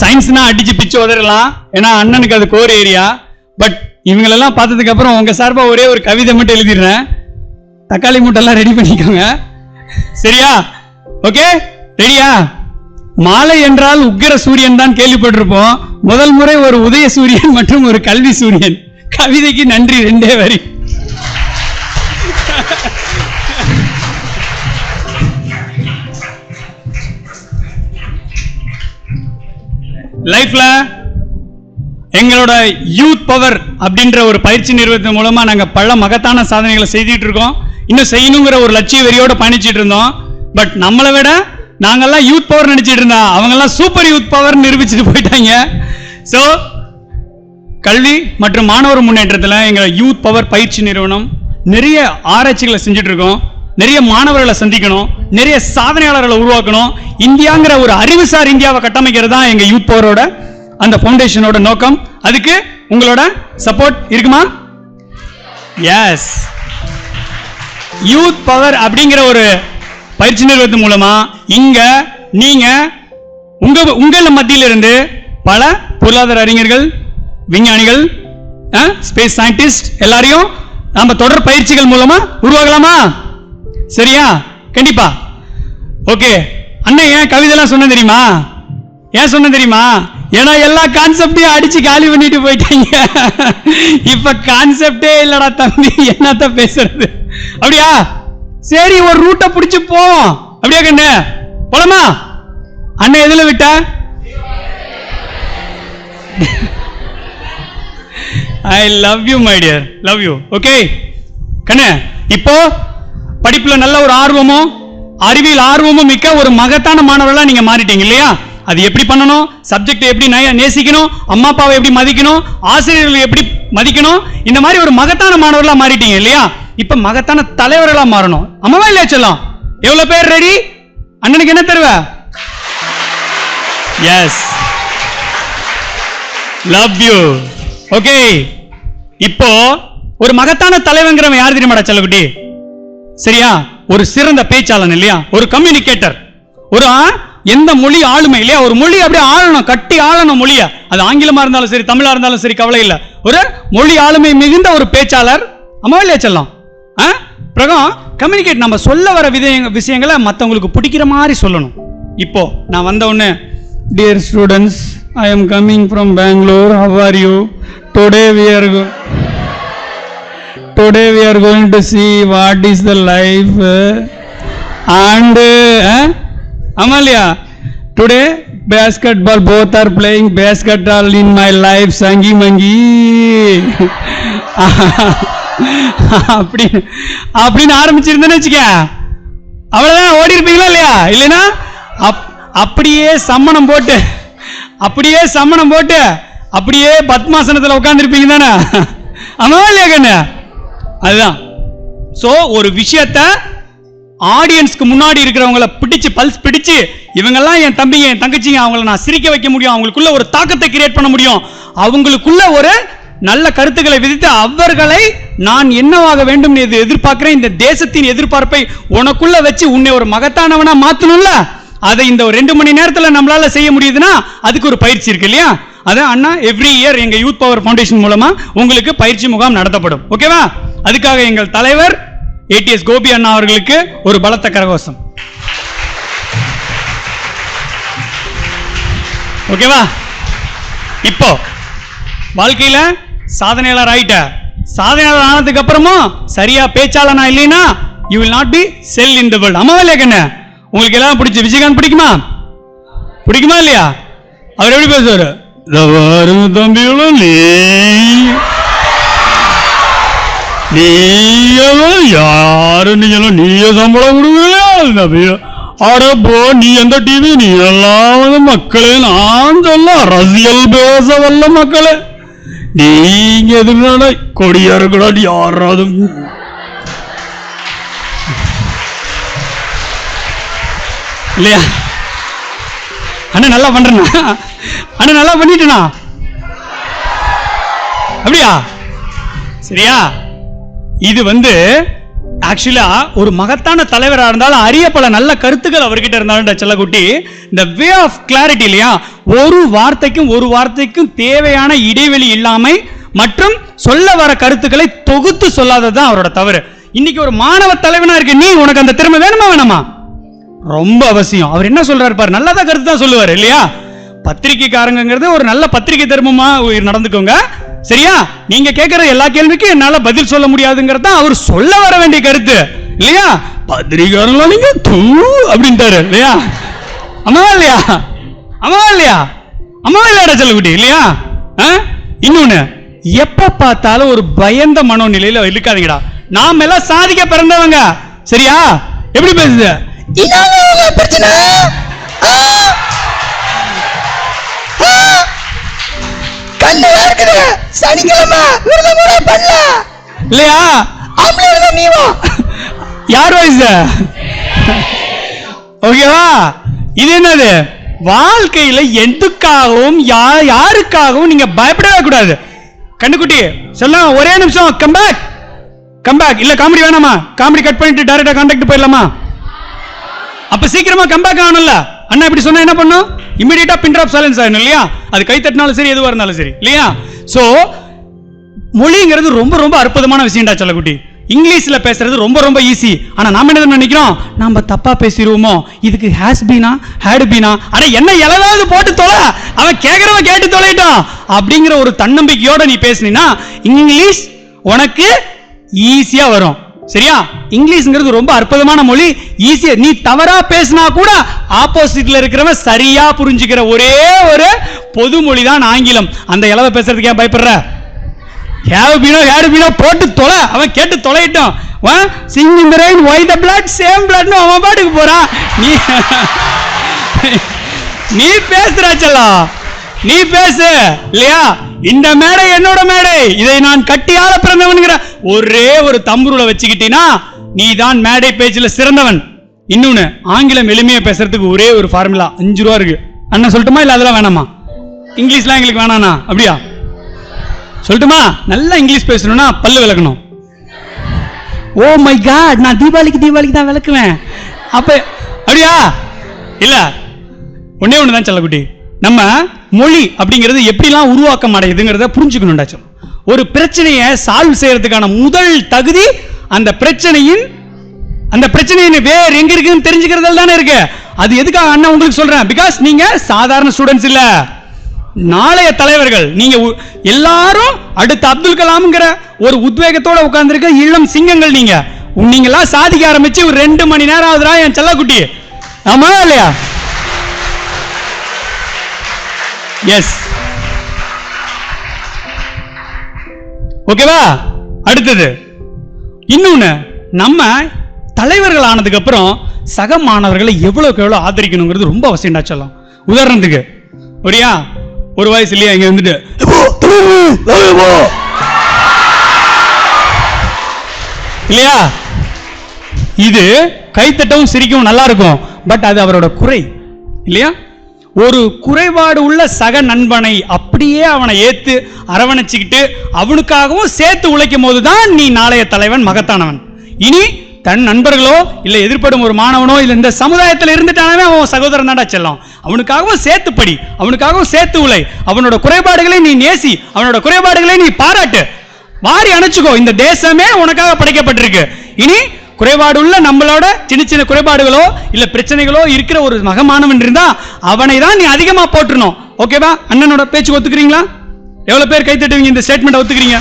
சயின்ஸ்னா அடிச்சு பிச்சு உதறலாம், ஏன்னா அண்ணனுக்கு அது கோர் ஏரியா. பட் இவங்களெல்லாம் பார்த்ததுக்கு அப்புறம் உங்க சார்பா ஒரே ஒரு கவிதை மட்டும் எழுதிடுறேன். தக்காளி மூட்டெல்லாம் ரெடி பண்ணிக்கோங்க, சரியா? ஓகே, ரெடியா? மாலை என்றால் உக்கிர சூரியன் தான் கேள்விப்பட்டிருப்போம். முதல் முறை ஒரு உதய சூரியன் மற்றும் ஒரு கல்வி சூரியன். கவிதைக்கு நன்றி, 2 வரி. லைஃப்ல எங்களோட யூத் பவர் அப்படின்ற ஒரு பயிற்சி நிறுவனத்தின் மூலமா நாங்க பல மகத்தான சாதனைகளை செய்துட்டு இருக்கோம். இன்னும் செய்யணுங்கிற ஒரு லட்சிய வெறியோட பயணிச்சிட்டு இருந்தோம். பட் நம்மளை விட நாங்கெல்லாம் யூத் பவர் நினைச்சிட்டு இருந்தா அவங்க எல்லாம் சூப்பர் யூத் பவர் நிரூபிச்சுட்டு போயிட்டாங்க. சோ கல்வி மற்றும் மாணவர் முன்னேற்றத்தில் எங்க யூத் பவர் பயிற்சி நிறுவனம் நிறைய ஆராய்ச்சிகளை செஞ்சுட்டு இருக்கோம். நிறைய மாணவர்களை சந்திக்கணும், நிறைய சாதனையாளர்களை உருவாக்கணும், இந்தியாங்கிற ஒரு அறிவுசார் இந்தியாவை கட்டமைக்கிறது தான் எங்க யூத் பவரோட அந்த ஃபவுண்டேஷனோட நோக்கம். அதுக்கு உங்களோட சப்போர்ட் இருக்குமா? எஸ். யூத் பவர் அப்படிங்கிற ஒரு பயிற்சி நிறுவனத்தின் மூலமா இங்க நீங்க உங்கள மத்தியில இருந்து பல பொருளாதார அறிஞர்கள், விஞ்ஞானிகள், ஸ்பேஸ் சயின்டிஸ்ட் எல்லாரையும் நம்ம தொடர் பயிற்சிகள் மூலமா உருவாகலாமா? சரியா? கண்டிப்பா. ஓகே, அண்ணன் ஏன் கவிதைலாம் சொன்ன தெரியுமா? ஏன் சொன்ன தெரியுமா? ஏன்னா எல்லா கான்செப்டையும் அடிச்சு காலி பண்ணிட்டு போயிட்டாங்க. இப்ப கான்செப்டே இல்லடா தம்பி, என்னத்த பேசுறது? அப்படியா? சரி, ஒரு ரூட்டை பிடிச்சு போவோம். அப்படியா கண்ணு? போலாமா? அண்ணன் எதுல விட்ட? I love you my dear, love you. Okay கண்ணு, இப்போ படிப்புல நல்ல ஒரு ஆர்வமும் அறிவியல் ஆர்வமும் மிக்க ஒரு மகத்தான மாணவர்களா நீங்க மாறிட்டீங்க இல்லையா? அது எப்படி பண்ணணும், சப்ஜெக்ட் எப்படி நேசிக்கணும், அம்மா அப்பாவை எப்படி மதிக்கணும், ஆசிரியர்களை எப்படி மதிக்கணும், இந்த மாதிரி ஒரு மகத்தான மாணவர்களா மாறிட்டீங்க இல்லையா? இப்ப மகத்தான தலைவர்களா மாறணும். அம்மாவா இல்லையா சொல்லலாம்? எவ்வளவு பேர் ரெடி? அண்ணனுக்கு என்ன தருவ? S, love you. ஓகே, இப்போ ஒரு மகத்தான தலைவங்கிறவன் யார் தெரியுமாடா செல்லக்குட்டி? சரியா? ஒரு சிறந்த பேச்சாளன் இல்லையா? ஒரு கம்யூனிகேட்டர், ஒரு எந்த மொழி ஆளுமை இல்லையா? ஒரு மொழி அப்படியே ஆளணும், கட்டி ஆளணும் மொழிய. அது ஆங்கிலமா இருந்தாலும் சரி, தமிழா இருந்தாலும் சரி, கவலை இல்லை. ஒரு மொழி ஆளுமை மிகுந்த ஒரு பேச்சாளர். அம்மா இல்லையா செல்லம்? பிரகம் கம்யூனிகேட், நம்ம சொல்ல வர விஷயங்களை மற்றவங்களுக்கு பிடிக்கிற மாதிரி சொல்லணும். இப்போ நான் வந்த உடனே, dear students, I am coming from Bangalore, how are you? Today we are going to see what is the life and Amalia, today basketball, both are playing basketball in my life, sangi mangi. அப்படின்னு ஆரம்பிச்சிருந்தேன்னு வச்சுக்க, அவ்வளவுதான், ஓடி இருப்பீங்களா இல்லையா? இல்லைன்னா அப்படியே சம்மணம் போட்டு அப்படியே பத்மாசனத்தில் உட்கார்ந்துருப்பீங்க தானே? ஆமா இல்லையா கண்ணு? அதுதான். சோ ஒரு விஷயத்த ஆடியன்ஸ்க்கு முன்னாடி இருக்கிறவங்களை பிடிச்சு பல்ஸ் பிடிச்சு, இவங்கெல்லாம் என் தம்பிங்க, என் தங்கச்சிங்க, அவங்கள நான் சிரிக்க வைக்க முடியும், அவங்களுக்குள்ள ஒரு தாக்கத்தை கிரியேட் பண்ண முடியும், அவங்களுக்குள்ள ஒரு நல்ல கருத்துக்களை விதித்து அவர்களை நான் என்னவாக வேண்டும் என்று எதிர்பார்க்கிறேன், இந்த தேசத்தின் எதிர்பார்ப்பை உனக்குள்ள வச்சு உன்னை ஒரு மகத்தானவனா மாத்தணும்ல. அதை இந்த 2 மணி நேரத்தில் நம்மளால செய்ய முடியுதுன்னா அதுக்கு ஒரு பயிற்சி இருக்கு இல்லையா? அதான் அண்ணா எவ்ரி இயர் எங்க யூத் பவர் ஃபவுண்டேஷன் மூலமா உங்களுக்கு பயிற்சி முகாம் நடத்தப்படும். ஓகேவா? அதுக்காக எங்கள் தலைவர் ஏடிஎஸ் கோபி அண்ணா அவர்களுக்கு ஒரு பலத்த கரகோஷம். ஓகேவா? இப்போ வாழ்க்கையில சாதனையாளர் ஆயிட்ட, சாதனையாளர் ஆனதுக்கு அப்புறமும் சரியா பேச்சாளனா இல்லைன்னா you will not be sell in the world. அம்மா இல்லையா கண்ணு? உங்களுக்கு எல்லாம் பிடிச்ச விஜயகாந்த் பிடிக்குமா இல்லையா? அவர் எப்படி பேசுவாரு? தம்பிகளும் யாரு நீங்களும் நீய சம்பளம் கொடுக்கல, அட போ, நீ எந்த டிவி, நீ எல்லாம் மக்களே, நான் சொல்ல அரசியல் பேச வல்ல மக்களே, நீங்க எதுனால கொடியா இருக்கக்கூடாது யாராவது இல்லையா? அண்ணா நல்லா பண்றேன்னா, அண்ணா நல்லா பண்ணிட்டேனா? அப்படியா? சரியா? இது ஆக்சுவலா ஒரு மகத்தான தலைவராக இருந்தாலும் அரிய பல நல்ல கருத்துக்கள் அவர்கிட்ட இருந்தாலும் செல்லக்குட்டி, இந்த வே ஆஃப் கிளாரிட்டி இல்லையா, ஒரு வார்த்தைக்கும் தேவையான இடைவெளி இல்லாமை மற்றும் சொல்ல வர கருத்துக்களை தொகுத்து சொல்லாததுதான் அவரோட தவறு. இன்னைக்கு ஒரு மாணவ தலைவனா இருக்க நீ, உனக்கு அந்த திறமை வேணுமா வேணாமா? ரொம்ப அவசியம். அவர் என்ன சொல்றாரு பாரு, நல்லதா கருத்து தான் சொல்லுவார் இல்லையா. பத்திரிகைக்காரங்கிறது ஒரு நல்ல பத்திரிகை தர்மமா நடந்துக்கோங்க, சரியா? நீங்க கேட்கிற எல்லா கேள்விக்கும் என்னால பதில் சொல்ல முடியாதுங்கிறது அவர் சொல்ல வர வேண்டிய கருத்து இல்லையா. பத்திரிகைக்காரங்களா நீங்க தூ அப்படின்ட்டாரு இல்லையா. அம்மாவா இல்லையா, அம்மாவா இல்லையா, அம்மாவா இல்லையாடா செல்லக்குட்டி இல்லையா. இன்னொன்னு, எப்ப பார்த்தாலும் ஒரு பயந்த மனோநிலையில இருக்காதீங்கடா. நாம எல்லாம் சாதிக்க பிறந்தவங்க, சரியா? எப்படி பேசுது பிரச்சனை சனிக்கிழமை இல்லையா, யார் வயசு ஓகேவா? இது என்னது, வாழ்க்கையில எதுக்காகவும் யாருக்காகவும் நீங்க பயப்படவே கூடாது. கண்ணுக்குட்டி சொல்ல, ஒரே நிமிஷம் கம்பேக் இல்ல, காமெடி வேணாமா? காமெடி கட் பண்ணிட்டு டைரக்டா கான்டாக்ட் போயிடலாமா? அப்ப சீக்கிரமா கம்பேக் ஆகணும்ல. அண்ணா இப்படி சொன்னா என்ன பண்ணும்? இமிடியேட்டா பின் டிராப் சைலன்ஸ் ஆயிடும் இல்லையா. அது கை தட்டினாலும் சரி, எதுவா இருந்தாலும் சரி இல்லையா. சோ மொழிங்கிறது ரொம்ப ரொம்ப அற்புதமான விஷயம்டா செல்லக்குட்டி. இங்கிலீஷ்ல பேசுறது ரொம்ப ரொம்ப ஈஸி. ஆனா நாம என்ன நினைக்கிறோம், நாம தப்பா பேசிடுவோமோ, இதுக்கு ஹேஸ் பீனா ஹேட் பீனா, அட என்ன எதாவது போட்டு தொலை, அவன் கேட்கறவன் கேட்டு தொலைட்டான் அப்படிங்கிற ஒரு தன்னம்பிக்கையோட நீ பேசினா இங்கிலீஷ் உனக்கு ஈஸியா வரும், சரியா? இங்கிலீஷ்ங்கிறது ரொம்ப அற்புதமான மொழி. ஈஸியா நீ தவறா பேசினா கூட ஆப்போசிட்ல இருக்கிறவன் சரியா புரிஞ்சுக்கிற ஒரே ஒரு பொது மொழி தான் ஆங்கிலம். அந்த இலவ பேசுறதுக்கு ஏன் பயப்படுற? ஹேவ் பீனோ ஹேட் பீனோ போட்டு தொலை, அவன் கேட்டு தொலைட்டோம். Sing in the rain with the blood same பிளட்னு அவன் பாட்டுக்கு போறான். நீ பேசுறா செல்லம், நீ பேசு இல்லையா. இந்த மேடை என்னோட மேடை, இதை நான் கட்டியால பிறந்தவன்கிற ஒரே ஒரு தம்புருளை வச்சுக்கிட்டீனா நீ தான் மேடை பேச்சில் சிறந்தவன். இன்னொன்னு, ஆங்கிலம் எளிமையா பேசுறதுக்கு ஒரே ஒரு ஃபார்முலா, 5 ரூபா இருக்கு. அண்ணா சொல்லட்டுமா இல்ல அதெல்லாம் வேணாமா? இங்கிலீஷ்லாம் எங்களுக்கு வேணாண்ணா அப்படியா சொல்லட்டுமா? நல்லா இங்கிலீஷ் பேசணும்னா பல்லு விளக்கணும். ஓ மை காட், நான் தீபாவளிக்கு தான் விளக்குவேன். அப்ப அப்படியா? இல்ல, ஒன்னே ஒண்ணுதான் செல்லக்குட்டி, நம்ம மொழி அப்படிங்கிறது எப்படிலாம் உருவாக்கம் அடையுதுங்கிறத புரிஞ்சுக்கணும்டாச்சும். ஒரு பிரச்சனையை சால்வ் செய்யறதுக்கான முதல் தகுதி அந்த பிரச்சனையின் வேற எங்க இருக்குன்னு தெரிஞ்சுக்கிறதுல தானே இருக்கு. அது எதுக்காக அண்ணா உங்களுக்கு சொல்றேன், பிகாஸ் நீங்க சாதாரண ஸ்டூடெண்ட்ஸ் இல்ல, நாளைய தலைவர்கள். நீங்க எல்லாரும் அடுத்த அப்துல் கலாம்ங்கிற ஒரு உத்வேகத்தோட உட்கார்ந்துருக்க இளம் சிங்கங்கள். நீங்கெல்லாம் சாதிக்க ஆரம்பிச்சு ஒரு 2 மணி நேரம் ஆகுதுரா என் செல்லக்குட்டி, ஆமா இல்லையா? எஸ், ஓகேவா? அடுத்தது இன்னொன்னு, நம்ம தலைவர்கள் ஆனதுக்கு அப்புறம் சக மாணவர்களை எவ்வளவுக்கு எவ்வளவு ஆதரிக்கணுங்கிறது ரொம்ப அவசியம் சொல்லலாம். உதாரணத்துக்கு ஒரு வயசு இல்லையா, இங்க வந்துட்டு இல்லையா, இது கைத்தட்டவும் சிரிக்கவும் நல்லா இருக்கும். பட் அது அவரோட குறை இல்லையா. ஒரு குறைபாடு உள்ள சக நண்பனை அப்படியே அவனை ஏத்து அரவணைச்சுக்கிட்டு அவனுக்காகவும் சேர்த்து உழைக்கும் போதுதான் நீ நாளைய தலைவன், மகத்தானவன். இனி தன் நண்பர்களோ இல்ல எதிர்ப்படும் ஒரு மாணவனோ இல்ல இந்த சமுதாயத்தில் இருந்துட்டானே அவன் சகோதரன் தாண்டா செல்லம். அவனுக்காகவும் சேர்த்து படி, அவனுக்காகவும் சேர்த்து உழை, அவனோட குறைபாடுகளை நீ நேசி, அவனோட குறைபாடுகளை நீ பாராட்டு, வாரி அணைச்சுக்கோ. இந்த தேசமே உனக்காக படைக்கப்பட்டிருக்கு. இனி குறைபாடு உள்ள நம்மளோட சின்ன சின்ன குறைபாடுகளோ இல்ல பிரச்சனைகளோ இருக்கிற ஒரு மகமானவன் இருந்தா அவனை தான் நீ அதிகமா போட்டுறணும். ஓகேவா? அண்ணனோட பேச்சு ஒத்துக்கிறீங்களா? எவ்வளவு பேர் கை தட்டுவீங்க இந்த ஸ்டேட்மெண்ட் ஒத்துக்கிறீங்க?